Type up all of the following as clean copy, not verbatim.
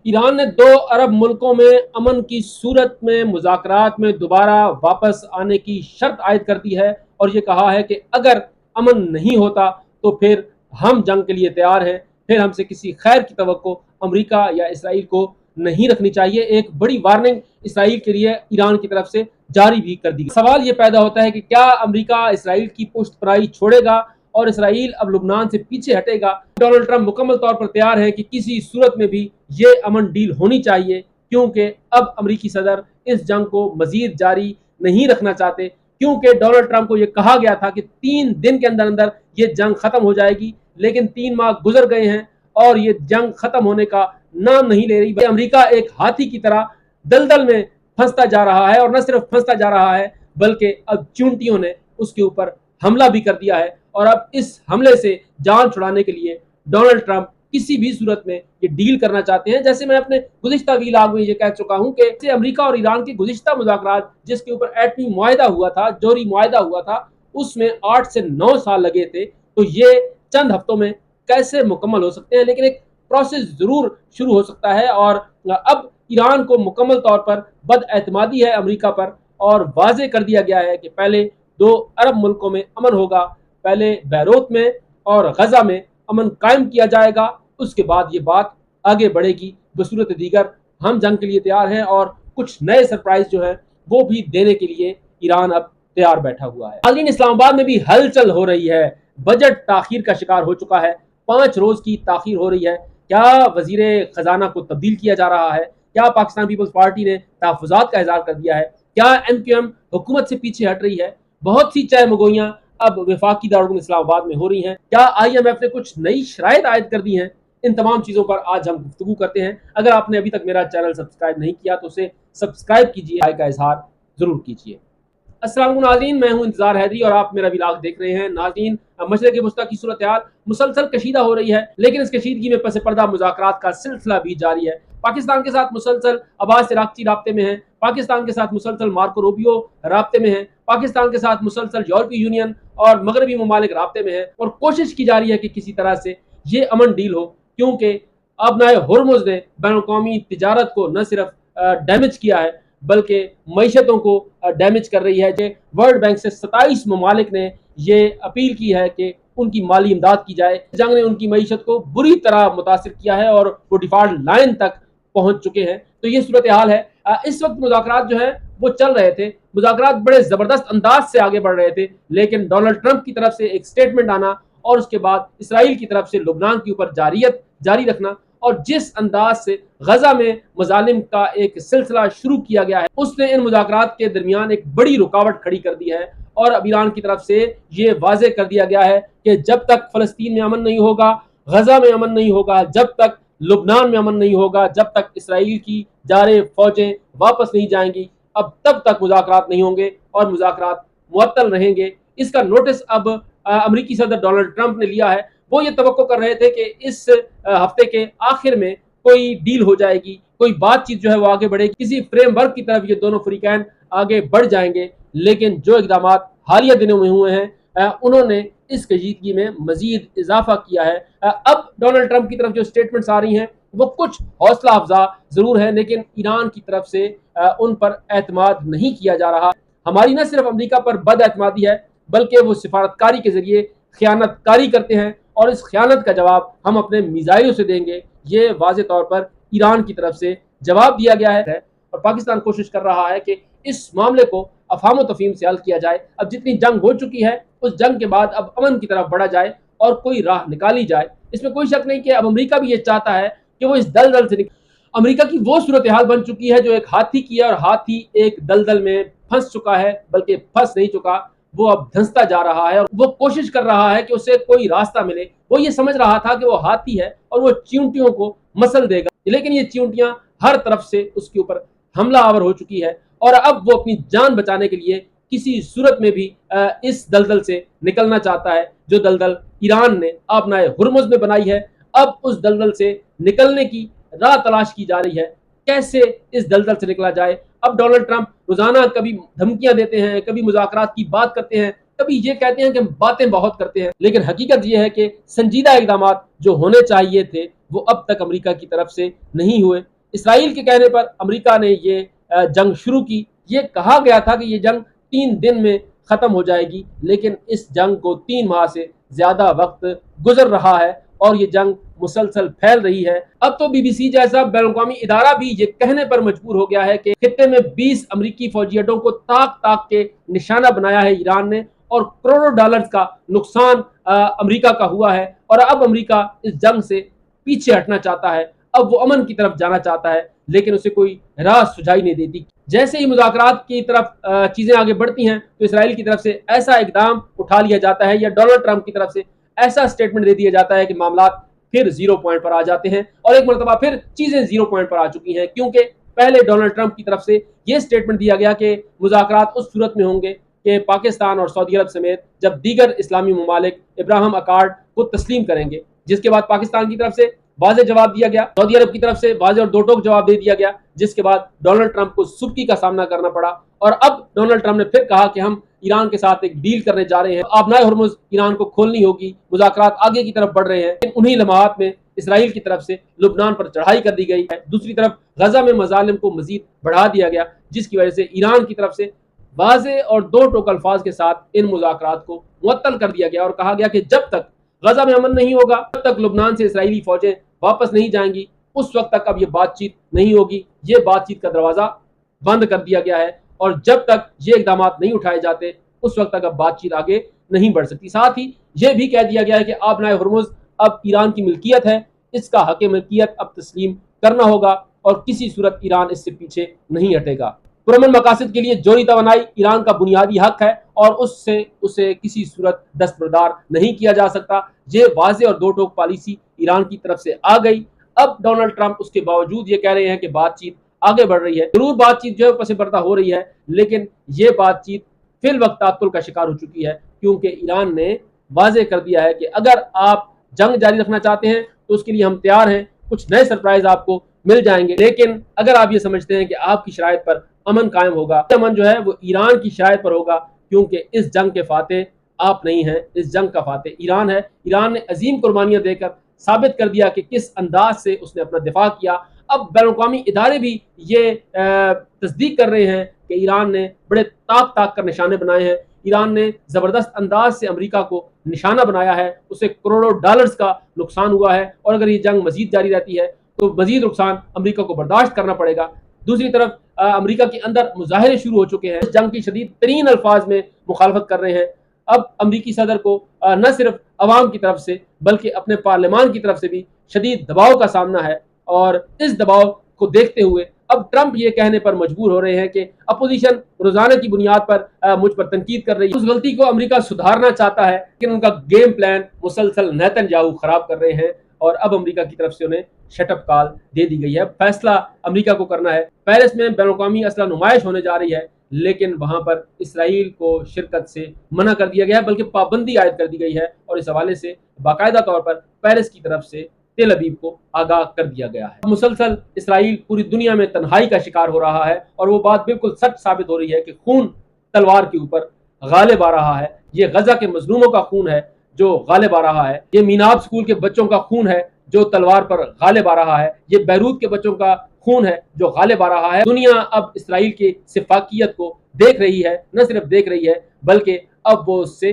Iran ने 2 अरब मुल्कों में अमन की सूरत में मुज़ाकरात में दोबारा वापस आने की शर्त आयद कर दी है और ये कहा है कि अगर अमन नहीं होता तो फिर हम जंग के लिए तैयार हैं, फिर हमसे किसी खैर की तवक्को अमेरिका या इसराइल को नहीं रखनी चाहिए। एक बड़ी वार्निंग इसराइल के लिए ईरान की तरफ से जारी भी कर दी गई। सवाल ये पैदा होता है कि क्या अमेरिका इसराइल की पुष्टपराई छोड़ेगा और इसराइल अब लुबनान से पीछे हटेगा? डोनाल्ड ट्रंप मुकम्मल तौर पर तैयार है कि किसी सूरत में भी ये अमन डील होनी चाहिए, क्योंकि अब अमेरिकी सदर इस जंग को मजीद जारी नहीं रखना चाहते, क्योंकि डोनाल्ड ट्रंप को यह कहा गया था कि 3 दिन के अंदर अंदर ये जंग खत्म हो जाएगी, लेकिन 3 माह गुजर गए हैं और ये जंग खत्म होने का नाम नहीं ले रही। अमेरिका एक हाथी की तरह दलदल में फंसता जा रहा है और न सिर्फ फंसता जा रहा है बल्कि अब चूंटियों ने उसके ऊपर हमला भी कर दिया है और अब इस हमले से जान छुड़ाने के लिए डोनाल्ड ट्रंप किसी भी सूरत में ये डील करना चाहते हैं। जैसे मैं अपने गुज़िश्ता वीलॉग में ये कह चुका हूं कि अमेरिका और ईरान के गुज़िश्ता मुज़ाकरात जिसके ऊपर एटमी मुआहिदा हुआ था, जोहरी मुआहिदा हुआ था, उसमें 8 से 9 साल लगे थे। तो ये चंद हफ्तों में कैसे मुकम्मल हो सकते हैं, लेकिन एक प्रोसेस जरूर शुरू हो सकता है। और अब ईरान को मुकम्मल तौर पर बदएतमादी है अमेरिका पर और वाजे कर दिया गया है कि पहले 2 अरब मुल्कों में अमन होगा, पहले बैरूत में और गजा में अमन कायम किया जाएगा, उसके बाद ये बात आगे बढ़ेगी। बसूरत दीगर हम जंग के लिए तैयार हैं और कुछ नए सरप्राइज जो है वो भी देने के लिए ईरान अब तैयार बैठा हुआ है। नाज़रीन, इस्लामाबाद में भी हलचल हो रही है। बजट ताखीर का शिकार हो चुका है, 5 रोज की ताखीर हो रही है। क्या वजीर खजाना को तब्दील किया जा रहा है? क्या पाकिस्तान पीपल्स पार्टी ने तहफ़्फ़ुज़ात का इज़हार कर दिया है? क्या MQM हुकूमत से पीछे हट रही है? बहुत सी चाय मगोइयाँ अब वफाकी दारुल इस्लामाबाद में हो रही हैं। क्या IMF ने कुछ नई शराइत आयद कर दी हैं? इन तमाम चीज़ों पर आज हम गुफ्तगू करते हैं। अगर आपने अभी तक मेरा चैनल सब्सक्राइब नहीं किया तो उसे सब्सक्राइब कीजिए, राय का इजहार जरूर कीजिए। अस्सलाम वालेकुम नाज़रीन, मैं हूं इंतजार हैदरी और आप मेरा व्लॉग देख रहे हैं। नाज़रीन, मशरिक़ वस्ता की सूरत हाल मुसलसल कशीदा हो रही है, लेकिन इस कशीदगी में पस पर्दा मुज़ाकरात का सिलसिला भी जारी है। पाकिस्तान के साथ मुसलसल अब्बास इराक़ची राब्ते में है, पाकिस्तान के साथ मुसलसल मार्को रूबियो राब्ते में है, पाकिस्तान के साथ मुसलसल यूरोपीय यूनियन और मगरबी ममालिक राब्ते में है और कोशिश की जा रही है कि किसी तरह से ये अमन डील हो, क्योंकि अब नए हुर्मुज़ ने बैनुल-अक़वामी तिजारत को न सिर्फ डैमेज किया है बल्कि मईशतों को डैमेज कर रही है। वर्ल्ड बैंक से 27 ममालिक ने ये अपील की है कि उनकी माली इमदाद की जाए। जंग ने उनकी मईशत को बुरी तरह मुतासिर किया है और वो डिफॉल्ट लाइन तक पहुंच चुके हैं। तो ये सूरत हाल है। इस वक्त मुज़ाकरात जो है वो चल रहे थे, मुज़ाकरात बड़े ज़बरदस्त अंदाज से आगे बढ़ रहे थे, लेकिन डोनाल्ड ट्रंप की तरफ से एक स्टेटमेंट आना और उसके बाद इसराइल की तरफ से लुबनान के ऊपर जारियत जारी रखना और जिस अंदाज से गजा में मजालिम का एक सिलसिला शुरू किया गया है, उसने इन मुज़ाकरात के दरमियान एक बड़ी रुकावट खड़ी कर दी है। और अब ईरान की तरफ से ये वाजे कर दिया गया है कि जब तक फ़लस्तीन में अमन नहीं होगा, गजा में अमन नहीं होगा, जब तक लुबनान में अमन नहीं होगा, जब तक इसराइल की जारे फौजें वापस नहीं जाएंगी, अब तब तक मुज़ाकरात नहीं होंगे और मुज़ाकरात मुअत्तल रहेंगे। इसका नोटिस अब अमेरिकी सदर डोनाल्ड ट्रंप ने लिया है। वो ये तवक्को कर रहे थे कि इस हफ्ते के आखिर में कोई डील हो जाएगी, कोई बातचीत जो है वो आगे बढ़ेगी, किसी फ्रेमवर्क की तरफ ये दोनों फ्रीकैन आगे बढ़ जाएंगे। लेकिन जो इकदाम हालिया दिनों में हुए हैं उन्होंने इस कशीदगी में मजीद इजाफा किया है। अब डोनाल्ड ट्रंप की तरफ जो स्टेटमेंट्स आ रही हैं वो कुछ हौसला अफजा जरूर है, लेकिन ईरान की तरफ से उन पर एतमाद नहीं किया जा रहा। हमारी न सिर्फ अमेरिका पर बद एतमादी है बल्कि वो सिफारतकारी के जरिए खयानतकारी करते हैं और इस खयानत का जवाब हम अपने मिसाइलों से देंगे। ये वाज़े तौर पर ईरान की तरफ से जवाब दिया गया है और पाकिस्तान कोशिश कर रहा है कि इस मामले को अफहाम तफहीम से हल किया जाए। अब जितनी जंग हो चुकी है उस जंग के बाद अब अमन की तरफ बढ़ा जाए और कोई राह निकाली जाए। इसमें कोई शक नहीं कि अब अमेरिका भी ये चाहता है कि वो इस दलदल से अमेरिका की वो सूरत हाल बन चुकी है जो एक हाथी की है और हाथी एक दलदल में फंस चुका है, बल्कि फंस नहीं चुका, वो अब धंसता जा रहा है और वो कोशिश कर रहा है कि उसे कोई रास्ता मिले। वो ये समझ रहा था कि वो हाथी है और वो चींटियों को मसल देगा, लेकिन ये चींटियां हर तरफ से उसके ऊपर हमला आवर हो चुकी है और अब वो अपनी जान बचाने के लिए किसी सूरत में भी इस दलदल से निकलना चाहता है जो दलदल ईरान ने अपना हुर्मुज़ में बनाई है। अब उस दलदल से निकलने की राह तलाश की जा रही है, कैसे इस दलदल से निकला जाए। अब डोनाल्ड ट्रंप रोजाना कभी धमकियां देते हैं, कभी मुज़ाकरात की बात करते हैं, कभी ये कहते हैं कि हम बातें बहुत करते हैं, लेकिन हकीकत ये है कि संजीदा इक़दाम जो होने चाहिए थे वो अब तक अमेरिका की तरफ से नहीं हुए। इसराइल के कहने पर अमेरिका ने ये जंग शुरू की। ये कहा गया था कि ये जंग 3 दिन में खत्म हो जाएगी, लेकिन इस जंग को 3 माह से ज्यादा वक्त गुजर रहा है और ये जंग मुसलसल फैल रही है। अब तो बीबीसी जैसा बैनुल-अक़वामी इदारा भी ये कहने पर मजबूर हो गया है कि खित्ते में 20 अमेरिकी फौजी अड्डों को ताक ताक के निशाना बनाया है ईरान ने और करोड़ों डॉलर्स का नुकसान अमेरिका का हुआ है और अब अमेरिका इस जंग से पीछे हटना चाहता है। अब वो अमन की तरफ जाना चाहता है, लेकिन उसे कोई राह सुझाई नहीं देती। जैसे ही मुज़ाकरात की तरफ चीजें आगे बढ़ती हैं तो इसराइल की तरफ से ऐसा इकदाम उठा लिया जाता है या डोनाल्ड ट्रंप की तरफ से ऐसा स्टेटमेंट दे दिया जाता है कि मामला फिर 0 पॉइंट पर आ जाते हैं और एक मरतबा फिर चीजें 0 पॉइंट पर आ चुकी हैं, क्योंकि पहले डोनाल्ड ट्रंप की तरफ से यह स्टेटमेंट दिया गया कि मुज़ाकरात उस सूरत में होंगे कि पाकिस्तान और सऊदी अरब समेत जब दीगर इस्लामी ममालिक इब्राहिम अकॉर्ड को तस्लीम करेंगे, जिसके बाद पाकिस्तान की तरफ से वाज़ेह जवाब दिया गया, सऊदी अरब की तरफ से वाज़ेह और दो टोक जवाब दे दिया गया, जिसके बाद डोनाल्ड ट्रंप को सुबकी का सामना करना पड़ा। और अब डोनाल्ड ट्रंप ने फिर कहा कि हम ईरान के साथ एक डील करने जा रहे हैं, आबनाए हुर्मुज़ ईरान को खोलनी होगी, मुज़ाकरात आगे की तरफ बढ़ रहे हैं। उन्हीं लम्हात में इसराइल की तरफ से लुबनान पर चढ़ाई कर दी गई है। दूसरी तरफ गजा में मजालिम को मजीद बढ़ा दिया गया, जिसकी वजह से ईरान की तरफ से वाज़ेह और दो टोक अल्फाज के साथ इन मुज़ाकरात को मुअत्तल कर दिया गया और कहा गया कि जब तक गजा में अमन नहीं होगा, तब तक लुबनान से इसराइली फौजें वापस नहीं जाएंगी, उस वक्त तक अब ये बातचीत नहीं होगी। ये बातचीत का दरवाजा बंद कर दिया गया है और जब तक ये इकदाम नहीं उठाए जाते उस वक्त तक अब बातचीत आगे नहीं बढ़ सकती। साथ ही यह भी कह दिया गया है कि आबनाए हुर्मुज़ अब ईरान की मिल्कियत है, इसका हक मिल्कियत अब तस्लीम करना होगा और किसी सूरत ईरान इससे पीछे नहीं हटेगा। पुरअमन मकासद के लिए जोहरी तवानाई ईरान का बुनियादी हक है और उससे उसे किसी सूरत दस्तबरदार नहीं किया जा सकता। ये वाज़ेह और दो टोक पॉलिसी ईरान की तरफ से आ गई। अब डोनाल्ड ट्रंप उसके बावजूद ये कह रहे हैं कि बातचीत आगे बढ़ रही है। जरूर बातचीत जो है पसे पर्दा हो रही है, लेकिन ये बातचीत फिल वक्त तात्तुल का शिकार हो चुकी है, क्योंकि ईरान ने वाज़ेह कर दिया है कि अगर आप जंग जारी रखना चाहते हैं तो उसके लिए हम तैयार हैं, कुछ नए सरप्राइज आपको मिल जाएंगे, लेकिन अगर आप ये समझते हैं कि आपकी शराइत पर अमन कायम होगा, अमन जो है वो ईरान की शराइत पर होगा, क्योंकि इस जंग के फाते आप नहीं हैं, इस जंग का फाते ईरान है। ईरान ने अजीम कुर्बानियां देकर साबित कर दिया कि किस अंदाज से उसने अपना दिफा किया। अब बैनुल-अक़वामी इदारे भी ये तस्दीक कर रहे हैं कि ईरान ने बड़े ताक ताक कर निशाने बनाए हैं, ईरान ने ज़बरदस्त अंदाज से अमेरिका को निशाना बनाया है, उसे करोड़ों डॉलर्स का नुकसान हुआ है और अगर ये जंग मजीद जारी रहती है तो मजीद नुकसान अमेरिका को बर्दाश्त करना पड़ेगा। दूसरी तरफ अमेरिका के अंदर मुजाहरे शुरू हो चुके हैं, इस जंग की शदीद तरीन अल्फाज में मुखालफत कर रहे हैं। अब अमेरिकी सदर को न सिर्फ अवाम की तरफ से बल्कि अपने पार्लियामान की तरफ से भी शदीद दबाव का सामना है और इस दबाव को देखते हुए अब ट्रंप ये कहने पर मजबूर हो रहे हैं कि अपोजिशन रोजाना की बुनियाद पर मुझ पर तनकीद कर रही है। उस गलती को अमेरिका सुधारना चाहता है, लेकिन उनका गेम प्लान मुसलसल नेतन्याहू खराब कर रहे हैं और अब अमेरिका की तरफ से उन्हें शटअप कॉल दे दी गई है। फैसला अमेरिका को करना है। पेरिस में बैनुल-अक़वामी असला नुमाइश होने जा रही है, लेकिन वहां पर इसराइल को शिरकत से मना कर दिया गया है, बल्कि पाबंदी आयद कर दी गई है और इस हवाले से बाकायदा तौर पर पेरिस की तरफ से तेल अवीव को आगाह कर दिया गया है। मुसलसल इसराइल पूरी दुनिया में तन्हाई का शिकार हो रहा है और वो बात बिल्कुल सच साबित हो रही है कि खून तलवार के ऊपर गालिब आ रहा है। ये गजा के मजलूमों का खून है जो गालिब आ रहा है, ये मीनाब स्कूल के बच्चों का खून है जो तलवार पर गालिब आ रहा है, ये बैरूत के बच्चों का खून है जो गालिब आ रहा है। दुनिया अब इसराइल की सिफाकियत को देख रही है, न सिर्फ देख रही है बल्कि अब वो उससे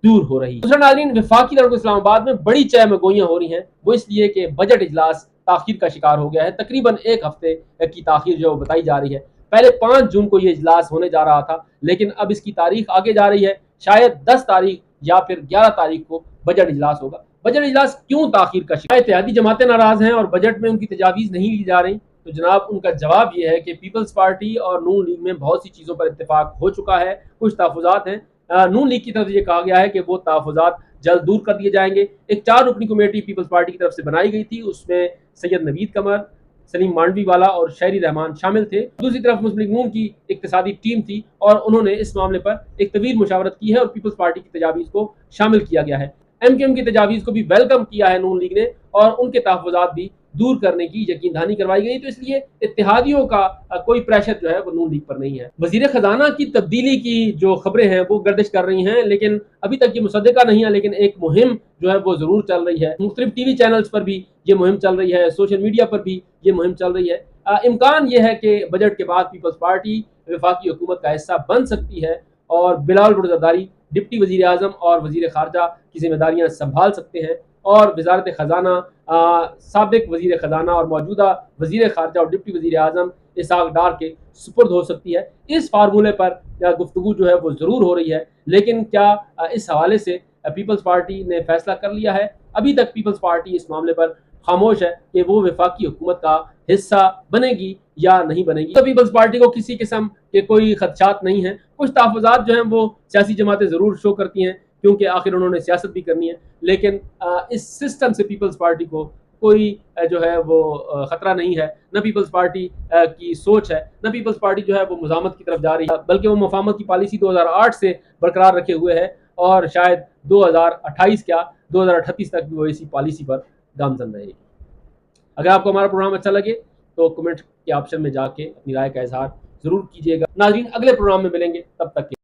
दूर हो रही है। दूसरा नाज़रीन, वफाकी दौर इस्लामाबाद में बड़ी चहमगोइयां हो रही हैं, वो इसलिए कि बजट इजलास ताखीर का शिकार हो गया है। तकरीबन 1 हफ्ते की ताखीर जो बताई जा रही है। पहले 5 जून को ये इजलास होने जा रहा था, लेकिन अब इसकी तारीख आगे जा रही है। शायद 10 तारीख या फिर 11 तारीख को बजट इजलास होगा। बजट इजलास क्यों ताखीर का शिकार? इत्तेहादी जमातें नाराज हैं और बजट में उनकी तजावीज़ नहीं ली जा रही। तो जनाब, उनका जवाब यह है कि पीपल्स पार्टी और नून लीग में बहुत सी चीज़ों पर इत्तेफाक हो चुका है, कुछ तहफ़्फ़ुज़ात हैं। नून लीग की तरफ से ये कहा गया है कि वो तहफ़्फ़ुज़ात जल्द दूर कर दिए जाएंगे। एक 4 रुकनी कमेटी पीपल्स पार्टी की तरफ से बनाई गई थी, उसमें सैयद नवीद कमर, सलीम मांडवी वाला और शहरी रहमान शामिल थे। दूसरी तरफ मुस्लिम लीग नून की इक्तिसादी टीम थी और उन्होंने इस मामले पर एक तवील मुशावरत की है और पीपल्स पार्टी की तजावीज़ को शामिल किया गया है। MKM की तजावीज़ को भी वेलकम किया है नून लीग ने और उनके तहफ़्फ़ुज़ात भी दूर करने की यकीन दहानी करवाई गई। तो इसलिए इत्तेहादियों का कोई प्रेशर जो है वो नून लीग पर नहीं है। वजीर खजाना की तब्दीली की जो खबरें हैं वो गर्दिश कर रही हैं, लेकिन अभी तक ये मुसद्दका नहीं है, लेकिन एक मुहिम जो है वो जरूर चल रही है। मुख्तलिफ टीवी चैनल्स पर भी ये मुहिम चल रही है, सोशल मीडिया पर भी ये मुहिम चल रही है। इम्कान ये है कि बजट के बाद पीपल्स पार्टी वफाकी हुकूमत का हिस्सा बन सकती है और बिलावल भुट्टो जरदारी डिप्टी वजीर आजम और वजीर खारजा की जिम्मेदारियां संभाल सकते हैं और वजारत खजाना साबिक वजीर खजाना और मौजूदा वजीर खारजा और डिप्टी वजीर आजम इसहाक डार के सुपुर्द हो सकती है। इस फार्मूले पर गुफ्तगू जो है वो ज़रूर हो रही है, लेकिन क्या इस हवाले से पीपल्स पार्टी ने फैसला कर लिया है? अभी तक पीपल्स पार्टी इस मामले पर खामोश है कि वो वफाकी हुकूमत का हिस्सा बनेगी या नहीं बनेगी। तो पीपल्स पार्टी को किसी किस्म के कोई खदशात नहीं है। कुछ तहफ़्फ़ुज़ात जो हैं वो सियासी जमातें ज़रूर शो करती हैं, क्योंकि आखिर उन्होंने सियासत भी करनी है, लेकिन इस सिस्टम से पीपल्स पार्टी को कोई जो है वो ख़तरा नहीं है। न पीपल्स पार्टी की सोच है, न पीपल्स पार्टी जो है वो मुज़ामत की तरफ जा रही है, बल्कि वो मुफाहमत की पॉलिसी 2008 से बरकरार रखे हुए है और शायद 2028 क्या 2038 तक भी वो इसी पॉलिसी पर गामजन रहेगी। अगर आपको हमारा प्रोग्राम अच्छा लगे तो कमेंट के ऑप्शन में जाके अपनी राय का इजहार ज़रूर कीजिएगा। नाज़रीन, अगले प्रोग्राम में मिलेंगे, तब तक के